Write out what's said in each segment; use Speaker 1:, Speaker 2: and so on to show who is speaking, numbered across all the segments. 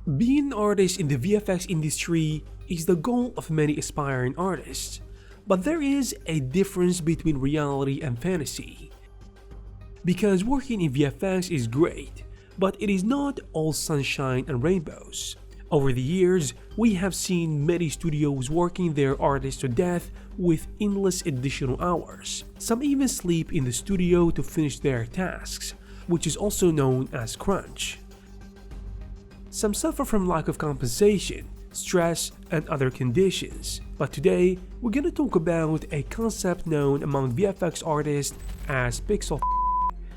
Speaker 1: Being an artist in the VFX industry is the goal of many aspiring artists, but there is a difference between reality and fantasy. Because working in VFX is great, but it is not all sunshine and rainbows. Over the years, we have seen many studios working their artists to death with endless additional hours. Some even sleep in the studio to finish their tasks, which is also known as crunch. Some suffer from lack of compensation, stress, and other conditions. But today, we're gonna talk about a concept known among VFX artists as pixel.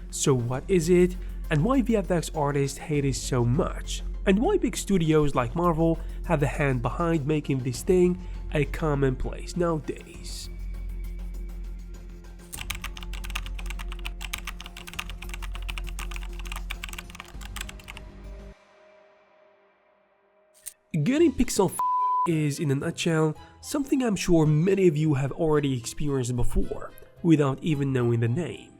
Speaker 1: So what is it, and why VFX artists hate it so much? And why big studios like Marvel have a hand behind making this thing a commonplace nowadays? Getting pixel is, in a nutshell, something I'm sure many of you have already experienced before, without even knowing the name.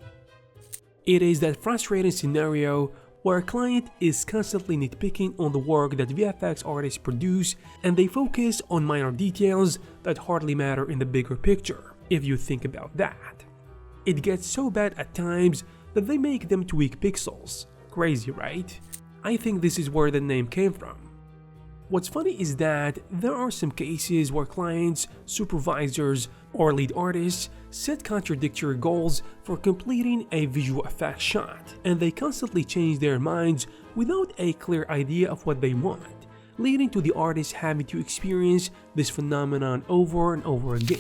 Speaker 1: It is that frustrating scenario where a client is constantly nitpicking on the work that VFX artists produce, and they focus on minor details that hardly matter in the bigger picture, if you think about that. It gets so bad at times that they make them tweak pixels. Crazy, right? I think this is where the name came from. What's funny is that there are some cases where clients, supervisors, or lead artists set contradictory goals for completing a visual effects shot, and they constantly change their minds without a clear idea of what they want, leading to the artist having to experience this phenomenon over and over again.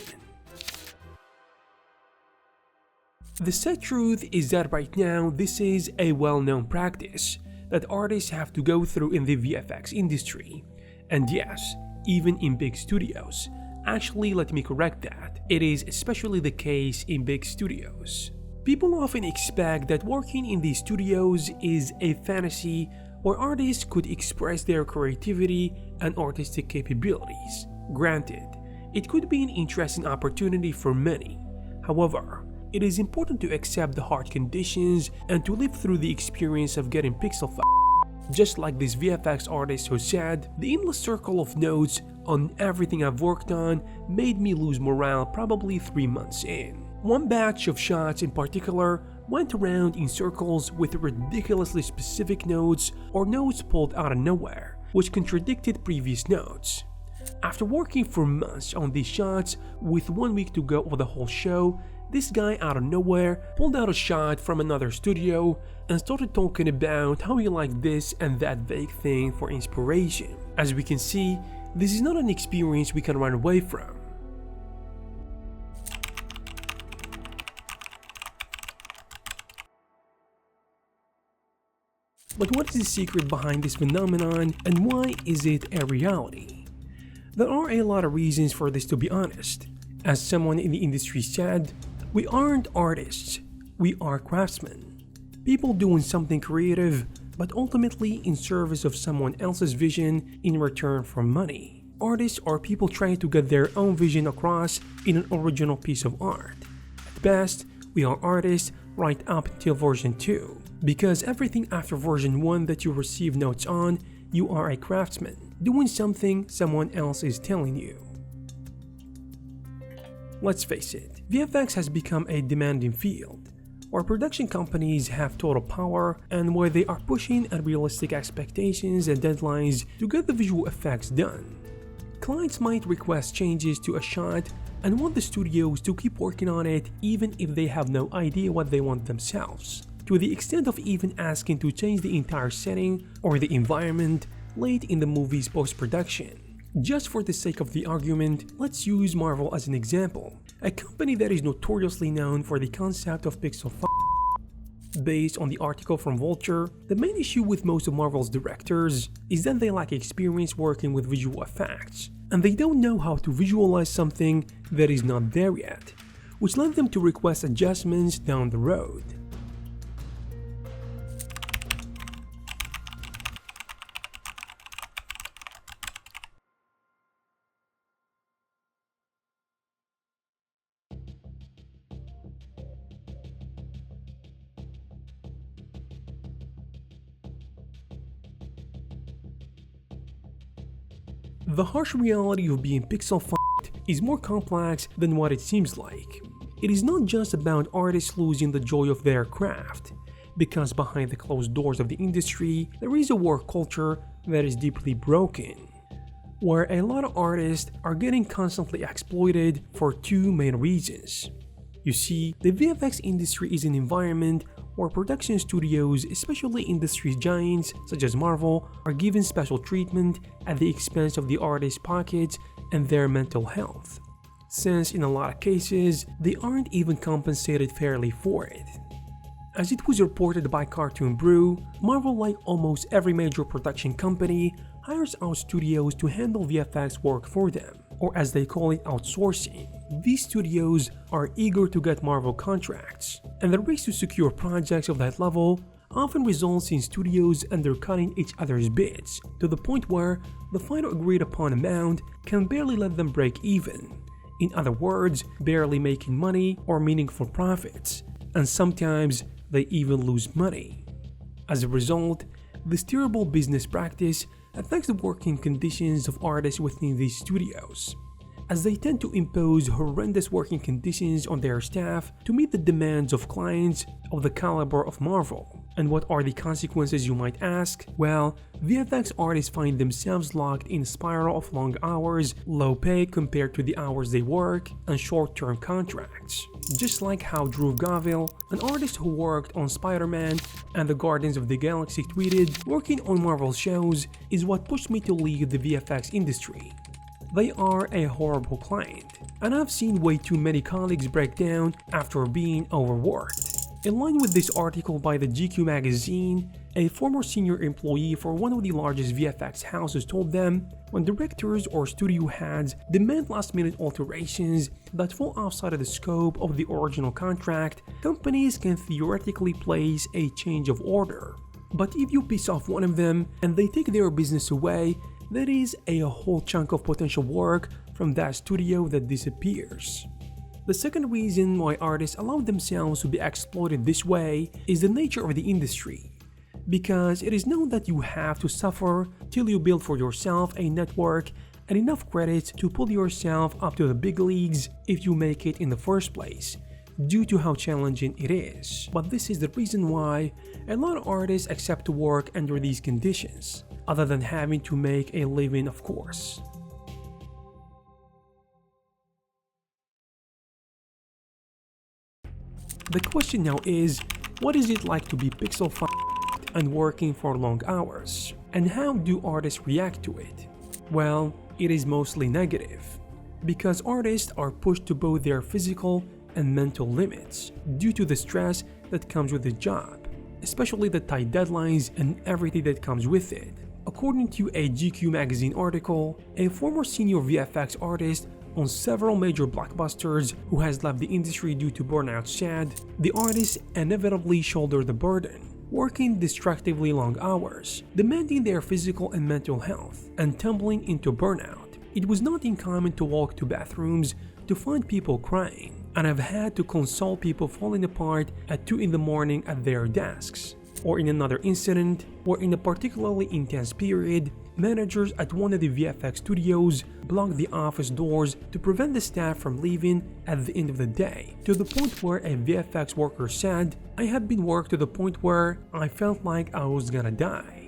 Speaker 1: The sad truth is that right now this is a well-known practice that artists have to go through in the VFX industry. And yes, even in big studios. Actually, let me correct that. It is especially the case in big studios. People often expect that working in these studios is a fantasy where artists could express their creativity and artistic capabilities. Granted, it could be an interesting opportunity for many. However, it is important to accept the hard conditions and to live through the experience of getting pixel. Just like this VFX artist who said, the endless circle of notes on everything I've worked on made me lose morale probably 3 months in. One batch of shots in particular went around in circles with ridiculously specific notes or notes pulled out of nowhere, which contradicted previous notes. After working for months on these shots with 1 week to go of the whole show, this guy out of nowhere pulled out a shot from another studio and started talking about how he liked this and that vague thing for inspiration. As we can see, this is not an experience we can run away from. But what is the secret behind this phenomenon, and why is it a reality? There are a lot of reasons for this, to be honest. As someone in the industry said, we aren't artists, we are craftsmen. People doing something creative, but ultimately in service of someone else's vision in return for money. Artists are people trying to get their own vision across in an original piece of art. At best, we are artists right up till version 2, because everything after version 1 that you receive notes on, you are a craftsman, doing something someone else is telling you. Let's face it, VFX has become a demanding field, where production companies have total power and where they are pushing unrealistic expectations and deadlines to get the visual effects done. Clients might request changes to a shot and want the studios to keep working on it even if they have no idea what they want themselves, to the extent of even asking to change the entire setting or the environment late in the movie's post-production. Just for the sake of the argument, let's use Marvel as an example, a company that is notoriously known for the concept of pixel. Based on the article from Vulture, the main issue with most of Marvel's directors is that they lack experience working with visual effects, and they don't know how to visualize something that is not there yet, which led them to request adjustments down the road. The harsh reality of being pixel-fucked is more complex than what it seems like. It is not just about artists losing the joy of their craft, because behind the closed doors of the industry, there is a work culture that is deeply broken, where a lot of artists are getting constantly exploited for two main reasons. You see, the VFX industry is an environment where production studios, especially industry giants such as Marvel, are given special treatment at the expense of the artist's pockets and their mental health, since in a lot of cases, they aren't even compensated fairly for it. As it was reported by Cartoon Brew, Marvel, like almost every major production company, hires out studios to handle VFX work for them, or as they call it, outsourcing. These studios are eager to get Marvel contracts, and the race to secure projects of that level often results in studios undercutting each other's bids, to the point where the final agreed upon amount can barely let them break even. In other words, barely making money or meaningful profits, and sometimes they even lose money. As a result, this terrible business practice affects the working conditions of artists within these studios, as they tend to impose horrendous working conditions on their staff to meet the demands of clients of the caliber of Marvel. And what are the consequences, you might ask? Well, VFX artists find themselves locked in a spiral of long hours, low pay compared to the hours they work, and short-term contracts. Just like how Drew Garville, an artist who worked on Spider-Man and the Guardians of the Galaxy, tweeted, "Working on Marvel shows is what pushed me to leave the VFX industry. They are a horrible client, and I've seen way too many colleagues break down after being overworked." In line with this article by the GQ magazine, a former senior employee for one of the largest VFX houses told them, when directors or studio heads demand last-minute alterations that fall outside of the scope of the original contract, companies can theoretically place a change of order. But if you piss off one of them and they take their business away, there is a whole chunk of potential work from that studio that disappears. The second reason why artists allow themselves to be exploited this way is the nature of the industry, because it is known that you have to suffer till you build for yourself a network and enough credits to pull yourself up to the big leagues if you make it in the first place, due to how challenging it is. But this is the reason why a lot of artists accept to work under these conditions, other than having to make a living, of course. The question now is, what is it like to be pixel-fucked and working for long hours? And how do artists react to it? Well, it is mostly negative, because artists are pushed to both their physical and mental limits due to the stress that comes with the job, especially the tight deadlines and everything that comes with it. According to a GQ magazine article, a former senior VFX artist on several major blockbusters who has left the industry due to burnout said, the artists inevitably shoulder the burden, working destructively long hours, demanding their physical and mental health, and tumbling into burnout. It was not uncommon to walk to bathrooms to find people crying, and I've had to console people falling apart at 2 in the morning at their desks. Or in another incident, where in a particularly intense period, managers at one of the VFX studios blocked the office doors to prevent the staff from leaving at the end of the day, to the point where a VFX worker said, "I have been worked to the point where I felt like I was gonna die."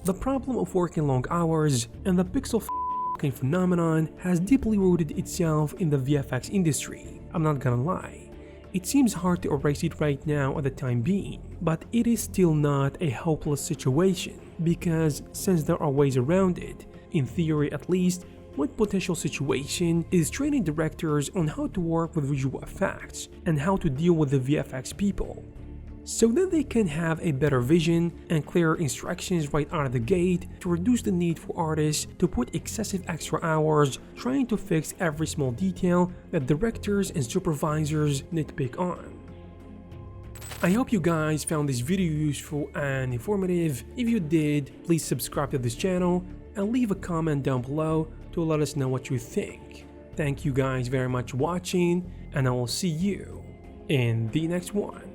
Speaker 1: The problem of working long hours and the pixel-fucking phenomenon has deeply rooted itself in the VFX industry. I'm not gonna lie, it seems hard to erase it right now at the time being, but it is still not a hopeless situation, because since there are ways around it, in theory at least, one potential situation is training directors on how to work with visual effects and how to deal with the VFX people, so then they can have a better vision and clearer instructions right out of the gate to reduce the need for artists to put excessive extra hours trying to fix every small detail that directors and supervisors nitpick on. I hope you guys found this video useful and informative. If you did, please subscribe to this channel and leave a comment down below to let us know what you think. Thank you guys very much for watching, and I will see you in the next one.